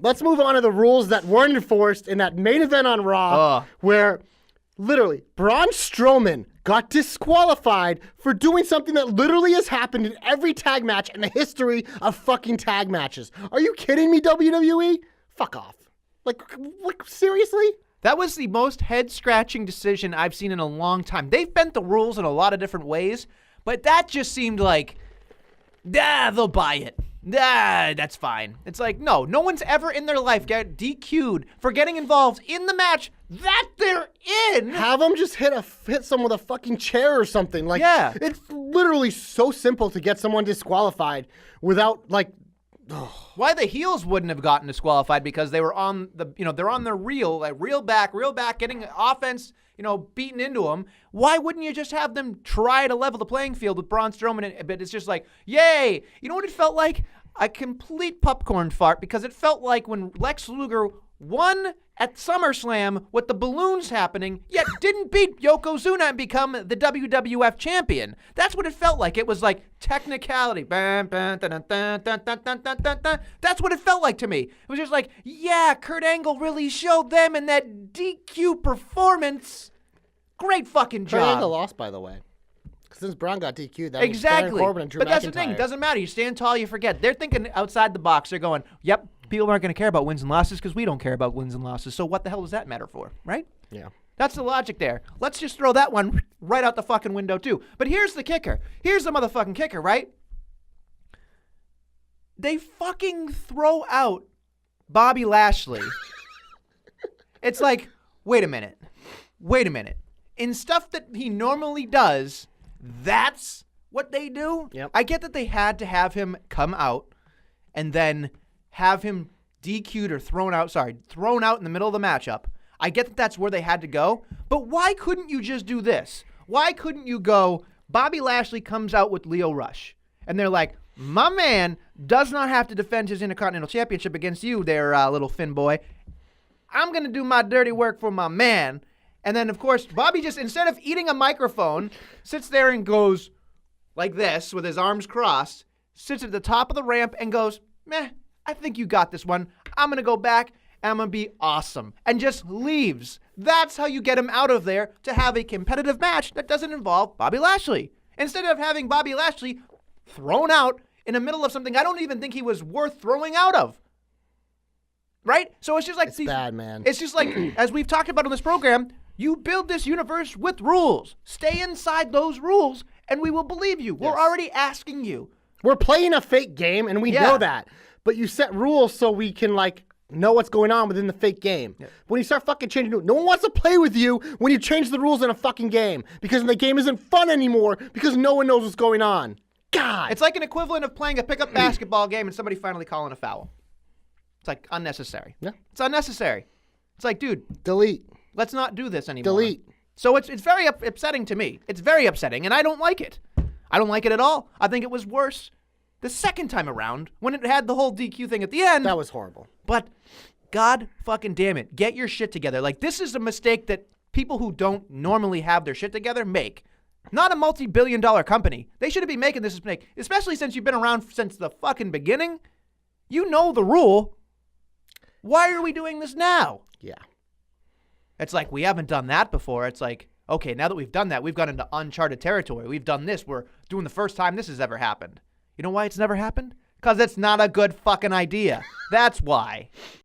let's move on to the rules that weren't enforced in that main event on Raw, where literally Braun Strowman got disqualified for doing something that literally has happened in every tag match in the history of fucking tag matches. Are you kidding me, WWE? Fuck off. Like seriously? That was the most head-scratching decision I've seen in a long time. They've bent the rules in a lot of different ways, but that just seemed like, they'll buy it. That's fine. It's like, no one's ever in their life got DQ'd for getting involved in the match that they're in. Have them just hit someone with a fucking chair or something. Like, yeah. It's literally so simple to get someone disqualified without, like, Why the heels wouldn't have gotten disqualified because they were on they're on their reel back, getting offense, beaten into them. Why wouldn't you just have them try to level the playing field with Braun Strowman? But it's just like, yay. You know what it felt like? A complete popcorn fart, because it felt like when Lex Luger won at SummerSlam with the balloons happening, yet didn't beat Yokozuna and become the WWF champion. That's what it felt like. It was like technicality. That's what it felt like to me. It was just like, yeah, Kurt Angle really showed them in that DQ performance. Great fucking job. Kurt Angle lost, by the way. Since Braun got DQ'd, that exactly. Baron Corbin and Drew But that's McIntyre. the thing. Doesn't matter. You stand tall, you forget. They're thinking outside the box. They're going, yep, people aren't going to care about wins and losses because we don't care about wins and losses. So what the hell does that matter for, right? Yeah. That's the logic there. Let's just throw that one right out the fucking window too. But here's the kicker. Here's the motherfucking kicker, right? They fucking throw out Bobby Lashley. It's like, wait a minute. In stuff that he normally does, that's what they do? Yep. I get that they had to have him come out and then have him DQ'd or thrown out in the middle of the matchup. I get that that's where they had to go, but why couldn't you just do this? Why couldn't you go, Bobby Lashley comes out with Lio Rush, and they're like, my man does not have to defend his Intercontinental Championship against you there, little Finn boy. I'm going to do my dirty work for my man. And then, of course, Bobby just, instead of eating a microphone, sits there and goes like this with his arms crossed, sits at the top of the ramp and goes, meh, I think you got this one. I'm going to go back and I'm going to be awesome. And just leaves. That's how you get him out of there to have a competitive match that doesn't involve Bobby Lashley. Instead of having Bobby Lashley thrown out in the middle of something I don't even think he was worth throwing out of. Right? So it's just like It's bad, man. It's just like, as we've talked about on this program, you build this universe with rules. Stay inside those rules, and we will believe you. We're already asking you. We're playing a fake game, and we know that. But you set rules so we can, like, know what's going on within the fake game. Yeah. When you start fucking changing rules, no one wants to play with you when you change the rules in a fucking game. Because the game isn't fun anymore because no one knows what's going on. God. It's like an equivalent of playing a pickup basketball game and somebody finally calling a foul. It's like unnecessary. Yeah. It's unnecessary. It's like, dude. Delete. Let's not do this anymore. Delete. So it's very upsetting to me. It's very upsetting, and I don't like it. I don't like it at all. I think it was worse the second time around when it had the whole DQ thing at the end. That was horrible. But God fucking damn it, get your shit together. Like, this is a mistake that people who don't normally have their shit together make. Not a multi-billion-dollar company. They shouldn't be making this mistake, especially since you've been around since the fucking beginning. You know the rule. Why are we doing this now? Yeah. It's like, we haven't done that before. It's like, okay, now that we've done that, we've gone into uncharted territory. We've done this. We're doing the first time this has ever happened. You know why it's never happened? Because it's not a good fucking idea. That's why.